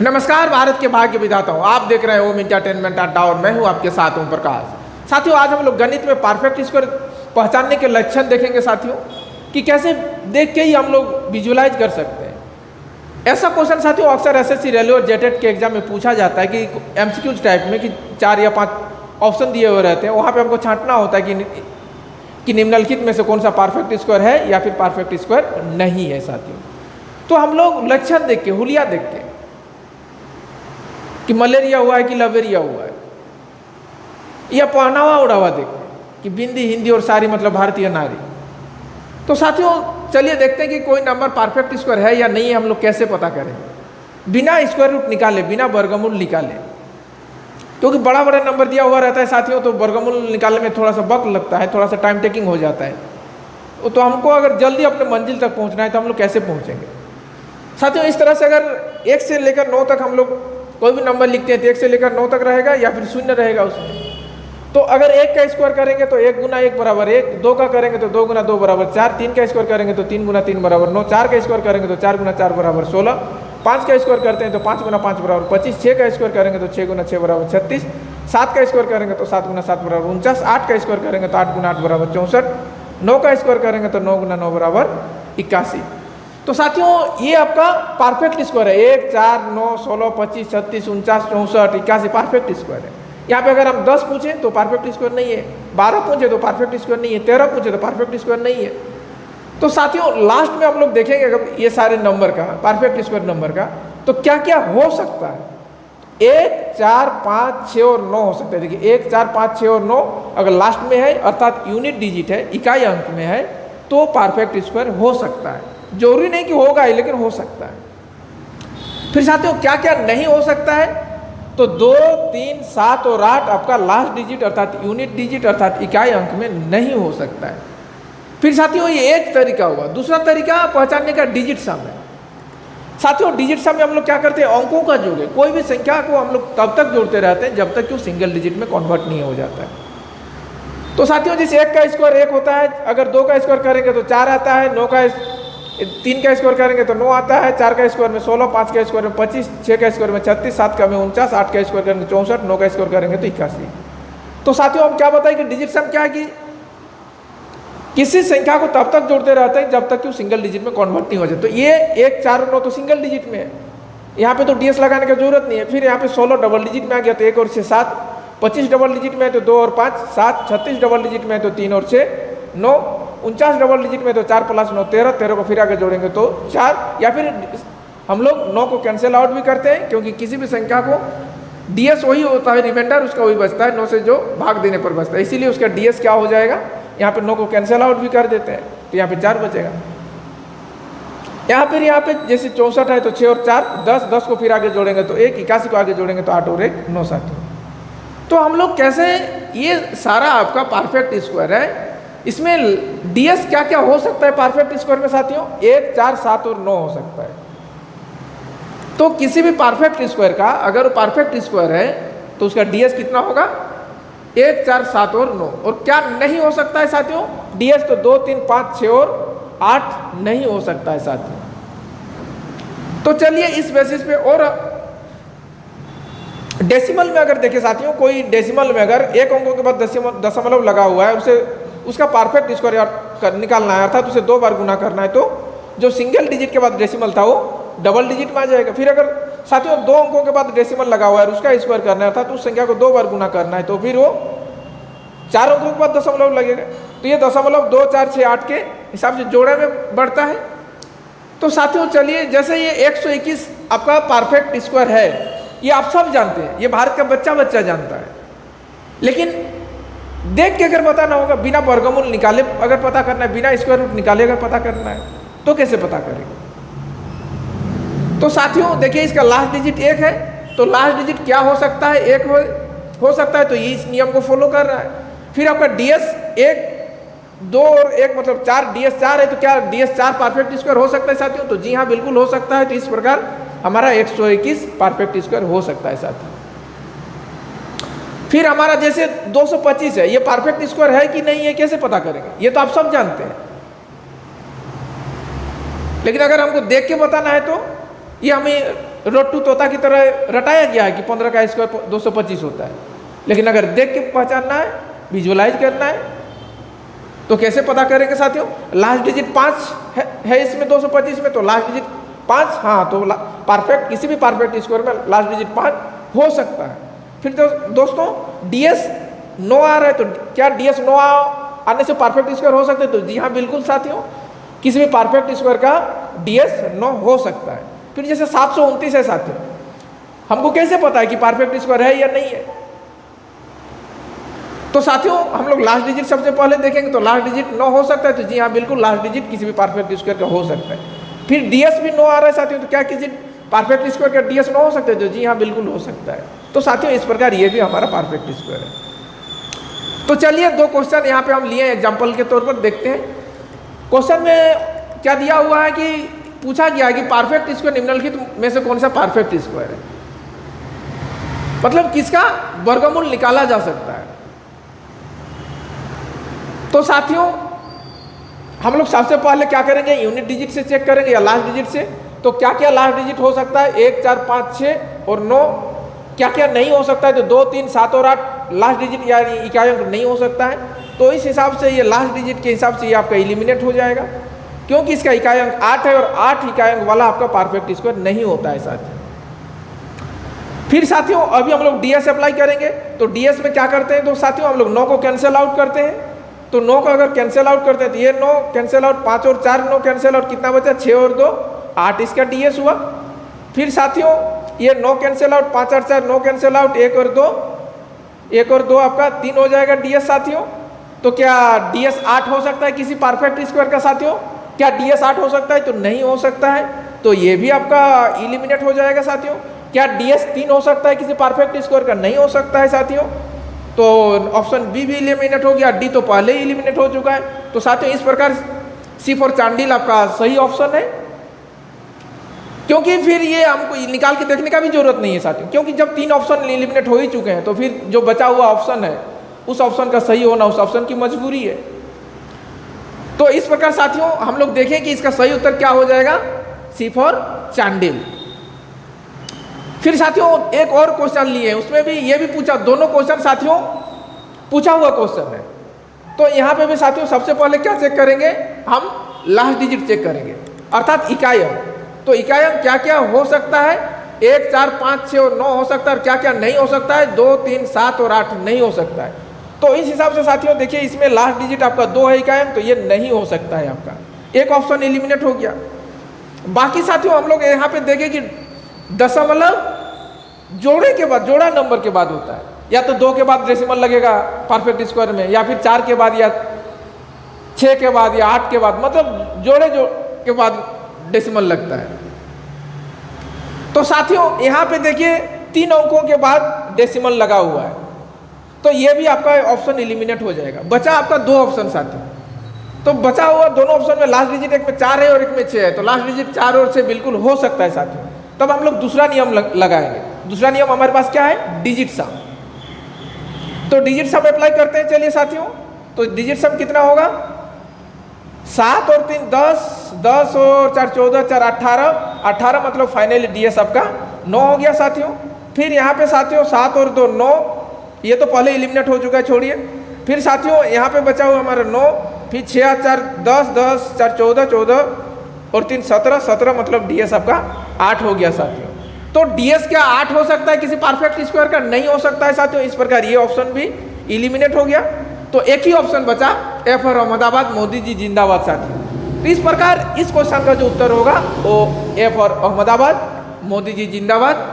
नमस्कार भारत के भाग्य विधाताओं, आप देख रहे हैं ओम एंटरटेनमेंट अड्डा और मैं हूं आपके साथ ओम प्रकाश। साथियों, आज हम लोग गणित में परफेक्ट स्क्वायर पहचानने के लक्षण देखेंगे साथियों, कि कैसे देख के ही हम लोग विजुलाइज कर सकते हैं। ऐसा क्वेश्चन साथियों अक्सर एसएससी रेलवे और जेटेट के एग्जाम में पूछा जाता है कि एमसीक्यूज टाइप में, कि 4 या 5 ऑप्शन दिए हुए रहते हैं, वहाँ पर हमको छांटना होता है कि निम्नलिखित में से कौन सा परफेक्ट स्क्वायर है या फिर परफेक्ट स्क्वायर नहीं है साथियों। तो हम लोग लक्षण देख के, हुलिया देख के, कि मलेरिया हुआ है कि लवेरिया हुआ है, या पहनावा उड़ावा देख कि बिंदी हिंदी और सारी मतलब भारतीय नारी। तो साथियों चलिए देखते हैं कि कोई नंबर परफेक्ट स्क्वायर है या नहीं है। हम लोग कैसे पता करें? बिना स्क्वायर रूट निकाले, बिना वर्गमूल निकाले, क्योंकि बड़ा बड़ा नंबर दिया हुआ रहता है साथियों, तो वर्गमूल निकालने में थोड़ा सा वक्त लगता है, थोड़ा सा टाइम टेकिंग हो जाता है। तो हमको अगर जल्दी अपने मंजिल तक पहुंचना है तो हम लोग कैसे पहुंचेंगे साथियों? इस तरह से अगर 1 से लेकर 9 तक हम लोग कोई भी नंबर लिखते हैं तो 1 से लेकर 9 तक रहेगा या फिर 0 रहेगा उसमें। तो अगर 1 का स्क्वायर करेंगे तो 1 गुना 1 बराबर 1, 2 का करेंगे तो 2 गुना 2 बराबर 4, 3 का स्क्वायर करेंगे तो 3 गुना 3 बराबर 9, 4 का स्क्वायर करेंगे तो 4 गुना 4 बराबर 16, 5 का स्क्वायर करते हैं तो 5 गुना 5 बराबर 25, 6 का स्क्वायर करेंगे तो 6 गुना 6 बराबर 36, 7 का स्क्वायर करेंगे तो 7 गुना 7 बराबर 49, 8 का स्क्वायर करेंगे तो 8 गुना 8 बराबर 64, 9 का स्क्वायर करेंगे तो 9 गुना 9 बराबर 81। तो साथियों ये आपका परफेक्ट स्क्वायर है। 1, 4, 9, 16, 25, 36, 49, 64, 81 परफेक्ट स्क्वायर है। यहाँ पे अगर हम 10 पूछें तो परफेक्ट स्क्वायर नहीं है, 12 पूछे तो परफेक्ट स्क्वायर नहीं है, 13 पूछे तो परफेक्ट स्क्वायर नहीं है। तो साथियों लास्ट में हम लोग देखेंगे अगर ये सारे नंबर का, परफेक्ट स्क्वायर नंबर का, तो क्या क्या हो सकता है। 1, 4, 5, 6 और 9 हो सकता है। देखिए 1, 4, 5, 6 और 9 अगर लास्ट में है, अर्थात यूनिट डिजिट है, इकाई अंक में है, तो परफेक्ट स्क्वायर हो सकता है। जरूरी नहीं कि होगा ही, लेकिन हो सकता है। फिर साथियों क्या क्या नहीं हो सकता है? तो 2, 3, 7 और 8 आपका लास्ट डिजिट अर्थात यूनिट डिजिट अर्थात इकाई अंक में नहीं हो सकता है। फिर साथियों ये एक तरीका हुआ। दूसरा तरीका पहचानने का डिजिट सम है। साथियों डिजिट सम में हम लोग क्या करते हैं? अंकों का जोड़ है। कोई भी संख्या को हम लोग तब तक जोड़ते रहते हैं जब तक कि वो सिंगल डिजिट में कन्वर्ट नहीं हो जाता है। तो साथियों जैसे 1 का स्क्वायर 1 होता है, अगर 2 का स्क्वायर करेंगे तो 4 आता है, 3 का स्क्वायर करेंगे तो 9 आता है, 4 का स्क्वायर में 16, 5 का स्क्वायर में 25, 6 का स्क्वायर में 36, 7 का में 49, 8 का स्क्वायर करेंगे 64, 9 का स्क्वायर करेंगे तो 81। तो साथियों हम क्या बताएं कि डिजिट सम क्या है? कि किसी संख्या को तब तक जोड़ते रहते हैं जब तक कि वो सिंगल डिजिट में कन्वर्ट नहीं हो जाए। तो ये 1, 4 और 9 तो सिंगल डिजिट में है, यहाँ पे तो डीएस लगाने की जरूरत नहीं है। फिर यहाँ पे 16 डबल डिजिट में आ गया तो 1 और 6 7, 25 डबल डिजिट में है तो 2 और 5 7, 36 डबल डिजिट में है तो 3 और 6 9, 49 डबल डिजिट में तो 4 + 9 13, 13 को फिर आगे जोड़ेंगे तो 4, या फिर हम लोग 9 को कैंसिल आउट भी करते हैं, क्योंकि किसी भी संख्या को डीएस वही होता है, रिमाइंडर उसका वही बचता है, 9 से जो भाग देने पर बचता है, इसीलिए उसका डीएस क्या हो जाएगा? यहाँ पे 9 को कैंसिल आउट भी कर देते हैं तो यहाँ पे 4 बचेगा। यहाँ पे जैसे 64 है तो 6 और 4 10, 10 को फिर आगे जोड़ेंगे तो 1, 81 को आगे जोड़ेंगे तो 8 और 1 9 साथियों। तो हम लोग कैसे, ये सारा आपका परफेक्ट स्क्वायर है, इसमें डीएस क्या क्या हो सकता है परफेक्ट स्क्वायर में साथियों? 1, 4, 7 और 9 हो सकता है। तो किसी भी परफेक्ट स्क्वायर का अगर वो परफेक्ट स्क्वायर है तो उसका डीएस कितना होगा? 1, 4, 7 और 9। और क्या नहीं हो सकता है साथियों? डीएस तो 2, 3, 5, 6 और 8 नहीं हो सकता है साथियों। तो चलिए इस बेसिस पे, और डेसिमल में अगर देखें साथियों, कोई डेसिमल में अगर एक अंकों के बाद दशमलव लगा हुआ है, उसे उसका परफेक्ट स्क्वायर निकालना है, अर्थात उसे 2 बार गुना करना है, तो जो सिंगल डिजिट के बाद डेसिमल था वो डबल डिजिट में आ जाएगा। फिर अगर साथियों 2 अंकों के बाद डेसिमल लगा हुआ है और उसका स्क्वायर करना है, अर्थात उस संख्या को 2 बार गुना करना है, तो फिर वो 4 अंकों के बाद दशमलव लगेगा। तो ये दशमलव 2, 4, 6, 8 के हिसाब से जोड़े में बढ़ता है। तो साथियों चलिए, जैसे ये 121 आपका परफेक्ट स्क्वायर है, ये आप सब जानते हैं, ये भारत का बच्चा जानता है, लेकिन देख के अगर पता ना होगा, बिना वर्गमूल निकाले अगर पता करना है, बिना स्क्वायर रूट निकाले अगर पता करना है, तो कैसे पता करेंगे? तो साथियों देखिए इसका लास्ट डिजिट 1 है, तो लास्ट डिजिट क्या हो सकता है? 1 हो सकता है, तो ये इस नियम को फॉलो कर रहा है। फिर आपका डीएस 1, 2 और 1 मतलब 4, डीएस 4 है, तो क्या डीएस 4 परफेक्ट स्क्वायर हो सकता है साथियों? तो जी हाँ, बिल्कुल हो सकता है। तो इस प्रकार हमारा 121 परफेक्ट स्क्वायर हो सकता है साथियों। फिर हमारा जैसे 225 है, ये परफेक्ट स्क्वायर है कि नहीं है, कैसे पता करेंगे? ये तो आप सब जानते हैं, लेकिन अगर हमको देख के बताना है तो ये हमें रोड टू तोता की तरह रटाया गया है कि 15 का स्क्वायर 225 होता है, लेकिन अगर देख के पहचानना है, विजुअलाइज करना है, तो कैसे पता करेंगे साथियों? लास्ट डिजिट 5 है इसमें 225 में, तो लास्ट डिजिट 5, हाँ तो परफेक्ट, किसी भी परफेक्ट स्क्वायर में लास्ट डिजिट 5 हो सकता है। फिर तो दोस्तों DS 9 आ रहा है, तो क्या DS 9 आने से परफेक्ट स्क्वायर हो सकते हैं? तो जी हाँ बिल्कुल साथियों, किसी भी परफेक्ट स्क्वायर का DS 9 हो सकता है। फिर जैसे 729 है साथियों, हमको कैसे पता है कि परफेक्ट स्क्वायर है या नहीं है? तो साथियों हम लोग लास्ट डिजिट सबसे पहले देखेंगे, तो लास्ट डिजिट 9 हो सकता है, तो जी हाँ बिल्कुल लास्ट डिजिट किसी भी परफेक्ट स्क्वायर का हो सकता है। फिर DS भी 9 आ रहा है साथियों, तो क्या किसी परफेक्ट स्क्वायर का DS 9 हो सकता है? तो जी हाँ बिल्कुल हो सकता है। तो साथियों इस प्रकार ये भी हमारा परफेक्ट स्क्वायर है। तो चलिए 2 क्वेश्चन यहाँ पे हम लिए एग्जाम्पल के तौर पर, देखते हैं। क्वेश्चन में क्या दिया हुआ है कि पूछा गया है कि परफेक्ट स्क्वायर निम्नलिखित में से कौन सा परफेक्ट स्क्वायर है, मतलब किसका वर्गमूल निकाला जा सकता है। तो साथियों हम लोग सबसे पहले क्या करेंगे, यूनिट डिजिट से चेक करेंगे या लास्ट डिजिट से। तो क्या क्या लास्ट डिजिट हो सकता है? 1, 4, 5, 6 और 9। क्या क्या नहीं हो सकता है? तो 2, 3, 7 और 8 लास्ट डिजिट यानी इकाई अंक नहीं हो सकता है। तो इस हिसाब से ये लास्ट डिजिट के हिसाब से ये आपका एलिमिनेट हो जाएगा, क्योंकि इसका इकाई अंक 8 है और 8 इकाई अंक वाला आपका परफेक्ट स्क्वायर नहीं होता है साथियों। फिर साथियों अभी हम लोग DS अप्लाई करेंगे। तो DS में क्या करते हैं? तो साथियों हम लोग 9 को कैंसिल आउट करते हैं। तो 9 को अगर कैंसिल आउट करते हैं तो ये 9 कैंसिल आउट, 5 और 4 9 कैंसिल आउट, कितना बचा? 6 और 2 8, इसका DS हुआ। फिर साथियों ये 9 कैंसिल आउट, 5 और 4 9 कैंसिल आउट, 1 और 2 आपका 3 हो जाएगा DS साथियों। तो क्या DS 8 हो सकता है किसी परफेक्ट स्क्वायर का साथियों? क्या DS 8 हो सकता है? तो नहीं हो सकता है, तो ये भी आपका इलिमिनेट हो जाएगा साथियों। क्या DS 3 हो सकता है किसी परफेक्ट स्क्वायर का? नहीं हो सकता है साथियों, तो ऑप्शन बी भी इलिमिनेट हो गया, डी तो पहले ही इलिमिनेट हो चुका है। तो साथियों इस प्रकार C फॉर चांडिल आपका सही ऑप्शन है, क्योंकि फिर ये हमको निकाल के देखने का भी जरूरत नहीं है साथियों, क्योंकि जब 3 ऑप्शन इलिमिनेट हो ही चुके हैं तो फिर जो बचा हुआ ऑप्शन है उस ऑप्शन का सही होना उस ऑप्शन की मजबूरी है। तो इस प्रकार साथियों हम लोग देखें कि इसका सही उत्तर क्या हो जाएगा, C फॉर चांडिल। फिर साथियों एक और क्वेश्चन लिए, उसमें भी ये भी पूछा, दोनों क्वेश्चन साथियों पूछा हुआ क्वेश्चन है। तो यहाँ पे भी साथियों सबसे पहले क्या चेक करेंगे, हम लास्ट डिजिट चेक करेंगे, अर्थात इकाई अंक। तो इकाई अंक क्या क्या हो सकता है? 1, 4, 5, 6 और 9 हो सकता है, और क्या क्या नहीं हो सकता है? 2, 3, 7 और 8 नहीं हो सकता है। तो इस हिसाब से साथियों देखिए इसमें लास्ट डिजिट आपका 2 है इकाई अंक, तो ये नहीं हो सकता है आपका, एक ऑप्शन एलिमिनेट हो गया। बाकी साथियों हम लोग यहाँ पे देखें कि दशमलव जोड़े के बाद, जोड़ा नंबर के बाद होता है, या तो 2 के बाद डेसिमल लगेगा परफेक्ट स्क्वायर में, या फिर 4 के बाद, या 6 के बाद, या 8 के बाद, मतलब जोड़े के बाद डेसिमल लगता है। तो साथियों यहाँ पे देखिए 3 अंकों के बाद डेसिमल लगा हुआ है, तो ये भी आपका ऑप्शन एलिमिनेट हो जाएगा। बचा आपका 2 ऑप्शन साथियों। तो बचा हुआ दोनों ऑप्शन में लास्ट डिजिट एक में 4 है और एक में 6 है, तो लास्ट डिजिट 4 और 6 बिल्कुल हो सकता है साथियों। तब हम लोग दूसरा नियम लगाएंगे। दूसरा नियम हमारे पास क्या है, डिजिट सम। तो डिजिट सम अप्लाई करते हैं, चलिए साथियों। तो डिजिट सम कितना होगा, 7 और 3 10, 10 और 4 14, 4 18, 18 मतलब फाइनली DS आपका 9 हो गया साथियों। फिर यहाँ पे साथियों 7 और 2 9, ये तो पहले एलिमिनेट हो चुका है, छोड़िए। फिर साथियों यहाँ पे बचा हुआ हमारा 9, फिर 6 और 4 10, 10 4 14, 14 और 3 17, 17 मतलब DS आपका 8 हो गया साथियों। तो DS क्या 8 हो सकता है किसी परफेक्ट स्क्वायर का? नहीं हो सकता है साथियों। इस प्रकार ये ऑप्शन भी इलिमिनेट हो गया। तो एक ही ऑप्शन बचा, A फॉर अहमदाबाद, मोदी जी जिंदाबाद साथियों। तो इस प्रकार इस क्वेश्चन का जो उत्तर होगा वो A फॉर अहमदाबाद, मोदी जी जिंदाबाद।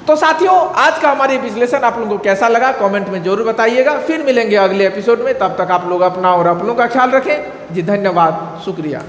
तो साथियों आज का हमारी विश्लेषण आप लोगों को कैसा लगा कमेंट में जरूर बताइएगा। फिर मिलेंगे अगले एपिसोड में, तब तक आप लोग अपना और अपनों का ख्याल रखें जी। धन्यवाद, शुक्रिया।